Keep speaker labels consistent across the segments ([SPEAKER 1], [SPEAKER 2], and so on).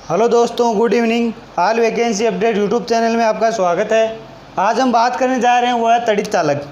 [SPEAKER 1] Hello दोस्तों, good evening. All vacancy update YouTube channel में आपका स्वागत है। आज हम बात करने जा रहे हैं वो है तड़ित चालक।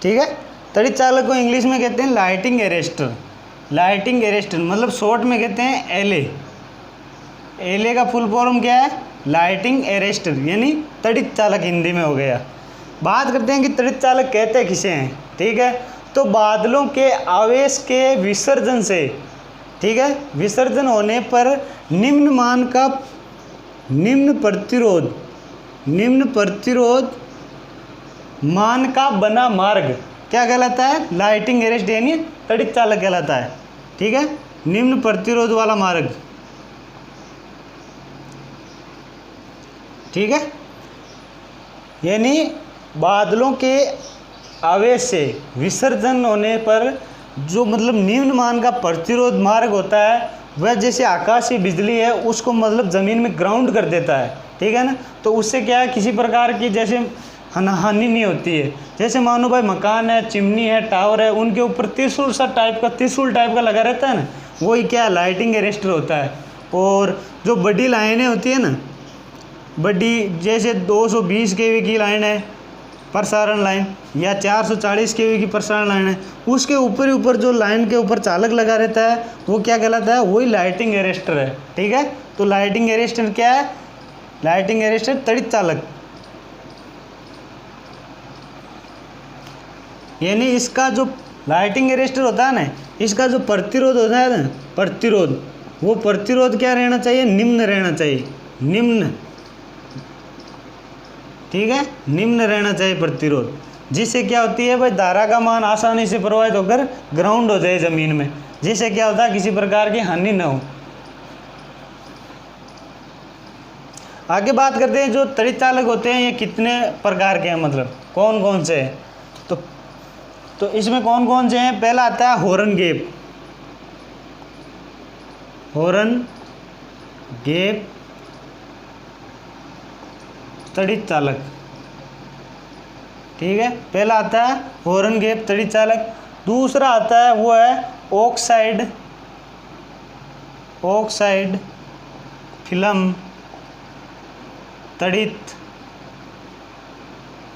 [SPEAKER 1] ठीक है, तड़ित चालक को इंग्लिश में कहते हैं लाइटिंग एरेस्टर। लाइटिंग एरेस्टर मतलब शॉर्ट में कहते हैं एलए। एलए का फुल फॉर्म क्या है? लाइटिंग एरेस्टर, यानी तड़ित चालक हिंदी में हो गया। बात करते हैं कि तड़ित चालक कहते किसे हैं। ठीक है, तो बादलों के आवेश के विसर्जन से, ठीक है, विसर्जन होने पर निम्न प्रतिरोध मान का बना मार्ग क्या कहलाता है? लाइटिंग एरेस्ट यानी तड़ित चालक कहलाता है। ठीक है, निम्न प्रतिरोध वाला मार्ग। ठीक है, यानी बादलों के आवेश से विसर्जन होने पर जो मतलब निम्न मान का प्रतिरोध मार्ग होता है, वह जैसे आकाशीय बिजली है उसको मतलब ज़मीन में ग्राउंड कर देता है। ठीक है ना, तो उससे क्या है, किसी प्रकार की जैसे हानि नहीं होती है। जैसे मानो भाई मकान है, चिमनी है, टावर है, उनके ऊपर त्रिशूल टाइप का लगा रहता है ना, वही क्या लाइटिंग एरेस्टर होता है। और जो बड़ी लाइनें होती है ना, बड़ी जैसे 220 kV की लाइन है, प्रसारण लाइन, या 440 kV की प्रसारण लाइन है, उसके ऊपर जो लाइन के ऊपर चालक लगा रहता है वो क्या कहलाता है? वही लाइटिंग एरेस्टर है। ठीक है, तो लाइटिंग एरेस्टर क्या है? लाइटिंग एरेस्टर तड़ित चालक, यानी इसका जो लाइटिंग एरेस्टर होता है ना, इसका जो प्रतिरोध होता है ना, वो प्रतिरोध क्या रहना चाहिए? निम्न रहना चाहिए, निम्न। ठीक है, निम्न रहना चाहिए प्रतिरोध, जिससे क्या होती है भाई, धारा का मान आसानी से प्रवाहित होकर ग्राउंड हो जाए ज़मीन में, जिससे क्या होता है, किसी प्रकार की हानि न हो। आगे बात करते हैं जो तड़ित चालक होते हैं ये कितने प्रकार के हैं, मतलब कौन कौन से हैं। तो इसमें कौन कौन से हैं? पहला आता है हॉर्न गैप तड़ित चालक। ठीक है, पहला आता है हॉर्न गैप तड़ित चालक। दूसरा आता है वो है ऑक्साइड फिल्म तड़ित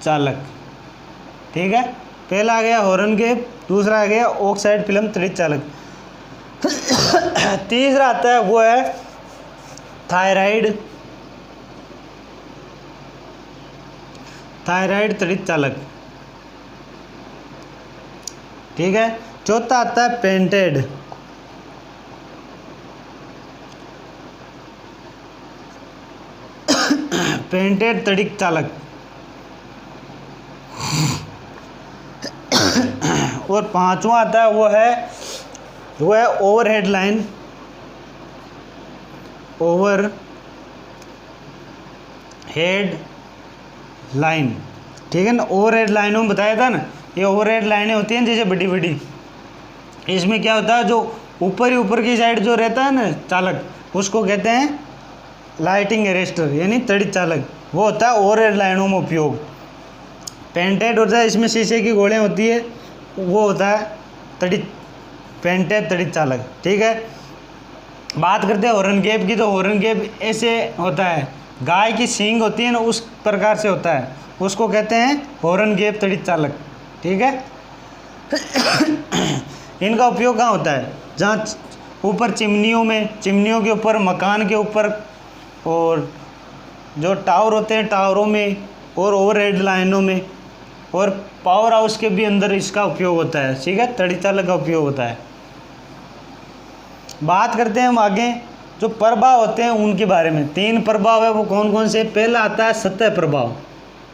[SPEAKER 1] चालक। ठीक है, पहला आ गया हॉर्न गैप, दूसरा आ गया ऑक्साइड फिल्म तड़ित चालक। तीसरा आता है वो है थायराइड तड़ित चालक। ठीक है, चौथा आता है पेंटेड तड़ित चालक। और पांचवा आता है वो है ओवरहेड लाइन। ठीक है ना, ओवरहेड लाइनों में बताया था ना, ये ओवरहेड लाइनें होती हैं जैसे बड़ी बड़ी। इसमें क्या होता है, जो ऊपर की साइड जो रहता है ना चालक, उसको कहते हैं लाइटिंग एरेस्टर यानी तड़ित चालक। वो होता है ओवरहेड लाइनों में उपयोग। पेंटेड होता है, इसमें शीशे की गोलियां होती है, वो होता है पेंटेड तड़ित चालक। ठीक है, बात करते हैं हॉर्न गैप की। तो हॉर्न गैप ऐसे होता है, गाय की सींग होती है ना, उस प्रकार से होता है, उसको कहते हैं हॉर्न गैप तड़ित चालक। ठीक है, इनका उपयोग कहाँ होता है? जहाँ ऊपर चिमनियों के ऊपर, मकान के ऊपर, और जो टावर होते हैं टावरों में, और ओवरहेड लाइनों में, और पावर हाउस के भी अंदर इसका उपयोग होता है। ठीक है, तड़ित चालक का उपयोग होता है। बात करते हैं हम आगे जो प्रभाव होते हैं उनके बारे में। 3 प्रभाव है, वो कौन कौन से? पहला आता है सतह प्रभाव।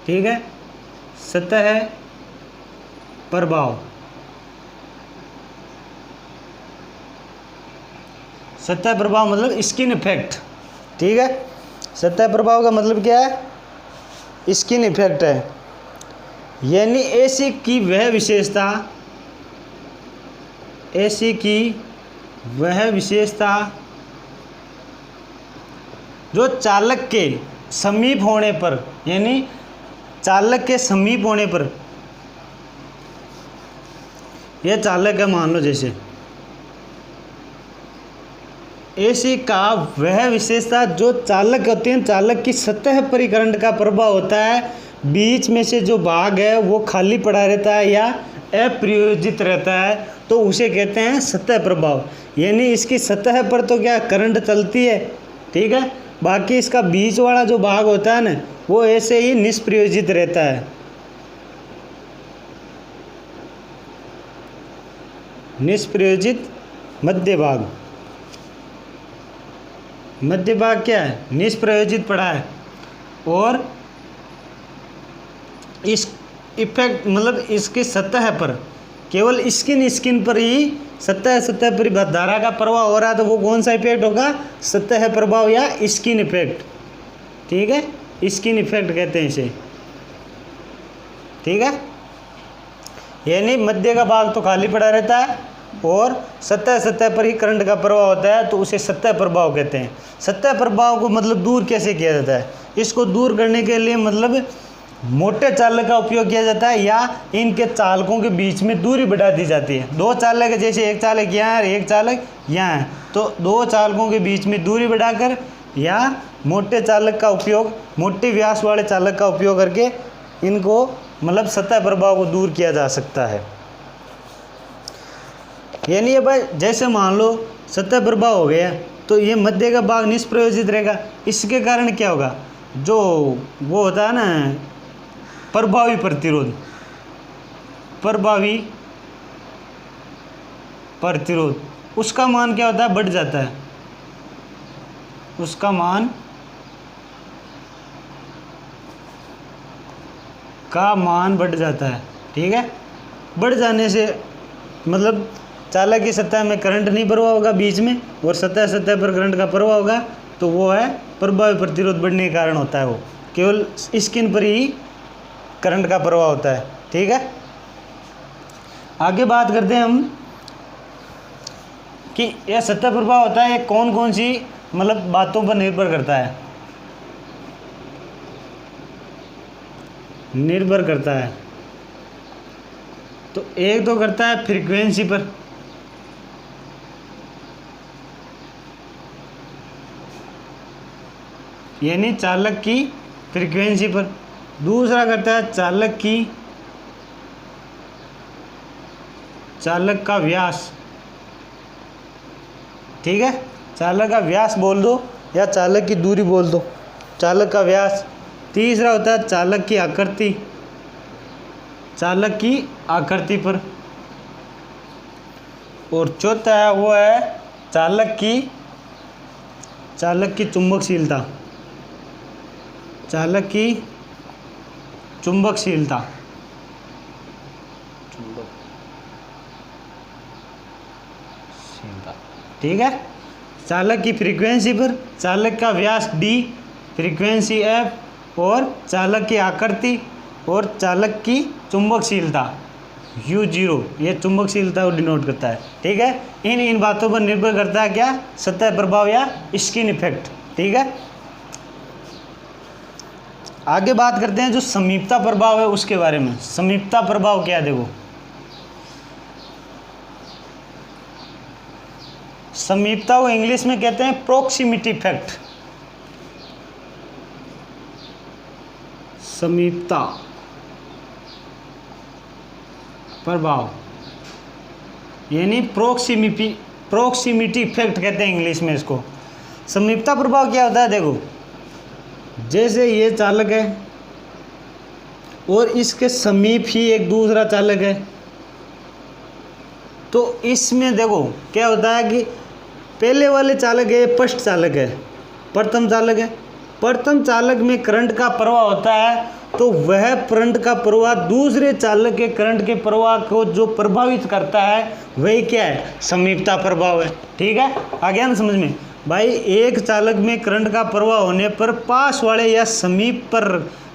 [SPEAKER 1] ठीक है, सतह प्रभाव मतलब स्किन इफेक्ट। ठीक है, सतह प्रभाव का मतलब क्या है? स्किन इफेक्ट है, यानी ऐसी की वह विशेषता जो चालक के समीप होने पर, यानी चालक के समीप होने पर, यह चालक है मान लो, जैसे एसी का वह विशेषता जो चालक होते हैं, चालक की सतह पर ही करंट का प्रभाव होता है, बीच में से जो भाग है वो खाली पड़ा रहता है या अप्रयोजित रहता है, तो उसे कहते हैं सतह प्रभाव। यानी इसकी सतह पर तो क्या करंट चलती है, ठीक है, बाकी इसका बीच वाला जो भाग होता है ना वो ऐसे ही निष्प्रयोजित रहता है। निष्प्रयोजित मध्य भाग, मध्य भाग क्या है, निष्प्रयोजित पड़ा है। और इस इफेक्ट मतलब इसकी सतह पर, केवल स्किन पर ही सतह पर ही धारा का प्रवाह हो रहा है, तो वो कौन सा इफेक्ट होगा, सतह प्रभाव या स्किन इफेक्ट, ठीक है, स्किन इफेक्ट कहते हैं इसे, ठीक है। यानी मध्य का भाग तो खाली पड़ा रहता है और सतह पर ही करंट का प्रवाह होता है, तो उसे सतह प्रभाव कहते हैं। सतह प्रभाव को मतलब दूर कैसे किया जाता है, इसको दूर करने के लिए मतलब मोटे चालक का उपयोग किया जाता है या इनके चालकों के बीच में दूरी बढ़ा दी जाती है। दो चालक है, जैसे एक चालक यहाँ है एक चालक यहाँ है, तो दो चालकों के बीच में दूरी बढ़ाकर या मोटे चालक का उपयोग, मोटे व्यास वाले चालक का उपयोग करके इनको मतलब सतह प्रभाव को दूर किया जा सकता है। यानी ये भाई जैसे मान लो सतह प्रभाव हो गया तो ये मध्य का भाग निष्प्रयोजित रहेगा। इसके कारण क्या होगा, जो वो होता है ना प्रभावी प्रतिरोध, प्रभावी प्रतिरोध, उसका मान क्या होता है, बढ़ जाता है, उसका मान बढ़ जाता है, ठीक है। बढ़ जाने से मतलब चालक की सतह में करंट नहीं प्रवाह होगा बीच में, और सतह पर करंट का प्रवाह होगा, तो वो है प्रभावी प्रतिरोध बढ़ने के कारण होता है। वो केवल स्किन पर ही करंट का प्रवाह होता है, ठीक है। आगे बात करते हैं हम कि यह सतह प्रभाव होता है, कौन कौन सी मतलब बातों पर निर्भर करता है, निर्भर करता है। तो एक तो करता है फ्रीक्वेंसी पर, यानी चालक की फ्रीक्वेंसी पर। दूसरा करता है चालक का व्यास, ठीक है, चालक का व्यास बोल दो या चालक की दूरी बोल दो, चालक का व्यास। तीसरा होता है चालक की आकृति, चालक की आकृति पर। और चौथा है वो है चालक की चुंबकशीलता, चालक की चुंबकशीलता, ठीक है। चालक की फ्रीक्वेंसी पर, चालक का व्यास d, फ्रीक्वेंसी f, और चालक की आकृति और चालक की चुंबकशीलता u0, ये चुंबकशीलता को डिनोट करता है, ठीक है। इन बातों पर निर्भर करता है क्या, सतह प्रभाव या स्किन इफेक्ट, ठीक है। आगे बात करते हैं जो समीपता प्रभाव है उसके बारे में। समीपता प्रभाव क्या है, देखो समीपता को इंग्लिश में कहते हैं प्रोक्सिमिटी इफेक्ट। समीपता प्रभाव यानी प्रोक्सिमिटी इफेक्ट कहते हैं इंग्लिश में इसको। समीपता प्रभाव क्या होता है, देखो जैसे ये चालक है और इसके समीप ही एक दूसरा चालक है, तो इसमें देखो क्या होता है कि पहले वाले चालक है, फर्स्ट चालक है, प्रथम चालक है, प्रथम चालक में करंट का प्रवाह होता है, तो वह करंट का प्रवाह दूसरे चालक के करंट के प्रवाह को जो प्रभावित करता है वही क्या है, समीपता प्रभाव है, ठीक है। आ गया ना समझ में भाई। एक चालक में करंट का प्रवाह होने पर पास वाले या समीप पर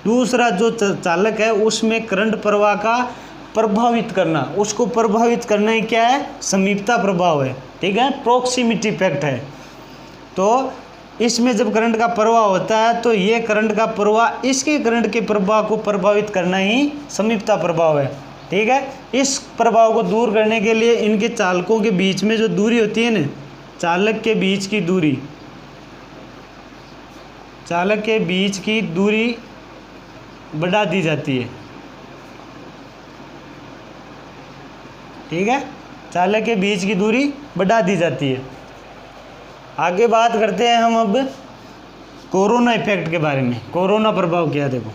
[SPEAKER 1] दूसरा जो चालक है उसमें करंट प्रवाह का प्रभावित करना, उसको प्रभावित करना ही क्या है, समीपता प्रभाव है, ठीक है, प्रोक्सिमिटी इफेक्ट है। तो इसमें जब करंट का प्रवाह होता है तो ये करंट का प्रवाह इसके करंट के प्रवाह को प्रभावित करना ही समीपता प्रभाव है, ठीक है। इस प्रभाव को दूर करने के लिए इनके चालकों के बीच में जो दूरी होती है ना, चालक के बीच की दूरी, चालक के बीच की दूरी बढ़ा दी जाती है। ठीक है, चालक के बीच की दूरी बढ़ा दी जाती है। आगे बात करते हैं हम अब कोरोना इफेक्ट के बारे में। कोरोना प्रभाव क्या है, देखो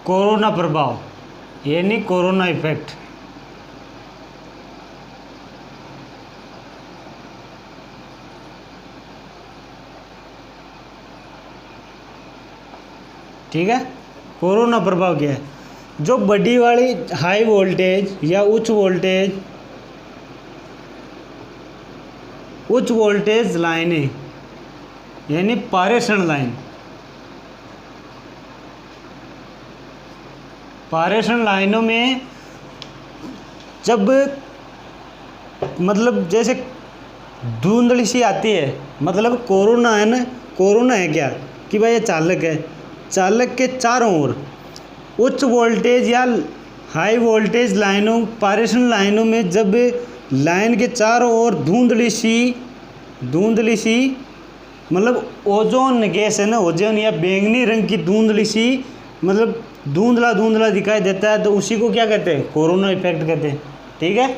[SPEAKER 1] कोरोना प्रभाव यानी कोरोना इफेक्ट। ठीक है, कोरोना प्रभाव क्या है? जो बड़ी वाली हाई वोल्टेज या उच्च वोल्टेज लाइनें यानी पारेषण लाइन, पारेषण लाइनों में जब मतलब जैसे धुंधली सी आती है, मतलब कोरोना है ना, कोरोना है क्या कि भाई ये चालक है, चालक के चारों ओर उच्च वोल्टेज या हाई वोल्टेज लाइनों, पारेषण लाइनों में जब लाइन के चारों ओर धुंधली सी मतलब ओजोन गैस है ना, ओजोन या बैंगनी रंग की धुंधली सी मतलब धुंधला दिखाई देता है, तो उसी को क्या कहते हैं? कोरोना इफेक्ट कहते हैं। ठीक है,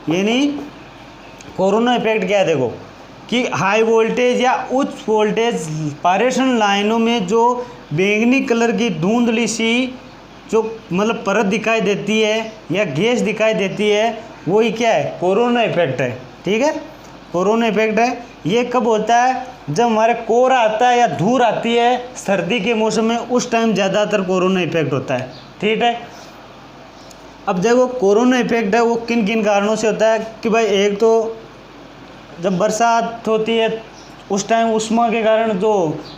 [SPEAKER 1] यानी कोरोना इफेक्ट क्या है, देखो कि हाई वोल्टेज या उच्च वोल्टेज पारेषण लाइनों में जो बैंगनी कलर की धुंधली सी जो मतलब परत दिखाई देती है या गैस दिखाई देती है, वो ही क्या है? कोरोना इफेक्ट है। ठीक है, कोरोना इफेक्ट है। ये कब होता है? जब हमारे कोहरा आता है या धूल आती है सर्दी के मौसम में, उस टाइम ज़्यादातर कोरोना इफेक्ट होता है। ठीक है, अब देखो कोरोना इफेक्ट है वो किन किन कारणों से होता है कि भाई एक तो जब बरसात होती है उस टाइम उष्मा के कारण जो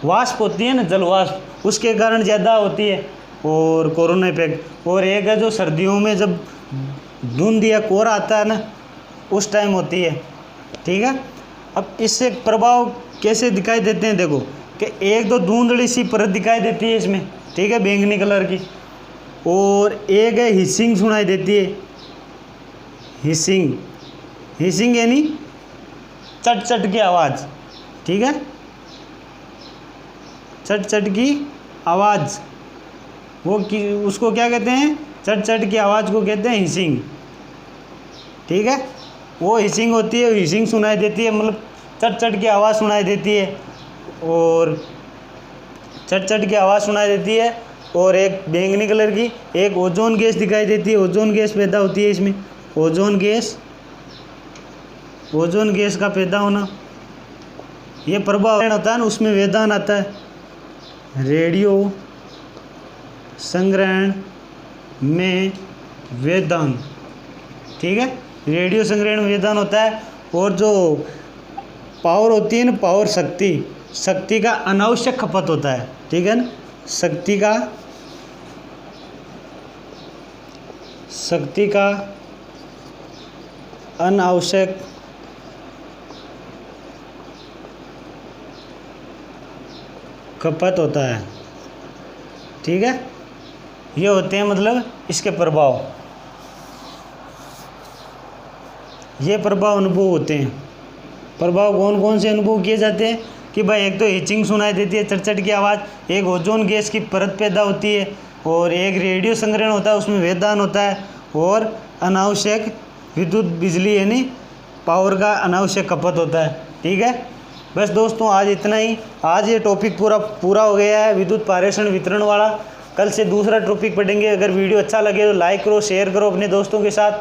[SPEAKER 1] वाष्प होती है ना, जल वाष्प, उसके कारण ज़्यादा होती है और कोरोना इफेक्ट। और एक है जो सर्दियों में जब धुंध या कोहरा आता है ना, उस टाइम होती है। ठीक है, अब इससे प्रभाव कैसे दिखाई देते हैं, देखो कि एक तो धुंधली सी परत दिखाई देती है इसमें, ठीक है, बैंगनी कलर की, और एक है हिसिंग सुनाई देती है। हिसिंग यानी चट की आवाज़। ठीक है, चट की आवाज़, वो उसको क्या कहते हैं? चट की आवाज़ को कहते हैं हिसिंग। ठीक है, वो हिसिंग होती है, हिसिंग सुनाई देती है, मतलब चट की आवाज़ सुनाई देती है, और चट की आवाज़ सुनाई देती है। और एक बैंगनी कलर की एक ओजोन गैस दिखाई देती है, ओजोन गैस पैदा होती है इसमें, ओजोन गैस का पैदा होना, ये प्रभाव होता है ना, उसमें वेदान आता है, रेडियो संग्रहण में वेदान। ठीक है, रेडियो संग्रहण में वेदान होता है। और जो पावर होती है ना, पावर शक्ति का अनावश्यक खपत होता है। ठीक है ना, शक्ति का अनावश्यक खपत होता है। ठीक है, ये होते हैं मतलब इसके प्रभाव, ये प्रभाव अनुभव होते हैं। प्रभाव कौन कौन से अनुभव किए जाते हैं कि भाई एक तो हिचिंग सुनाई देती है, चट की आवाज़, एक ओजोन गैस की परत पैदा होती है, और एक रेडियो संग्रहण होता है, उसमें वेदान होता है, और अनावश्यक विद्युत बिजली यानी पावर का अनावश्यक खपत होता है। ठीक है, बस दोस्तों आज इतना ही। आज ये टॉपिक पूरा हो गया है विद्युत पारेषण वितरण वाला। कल से दूसरा टॉपिक पढ़ेंगे। अगर वीडियो अच्छा लगे तो लाइक करो, शेयर करो अपने दोस्तों के साथ।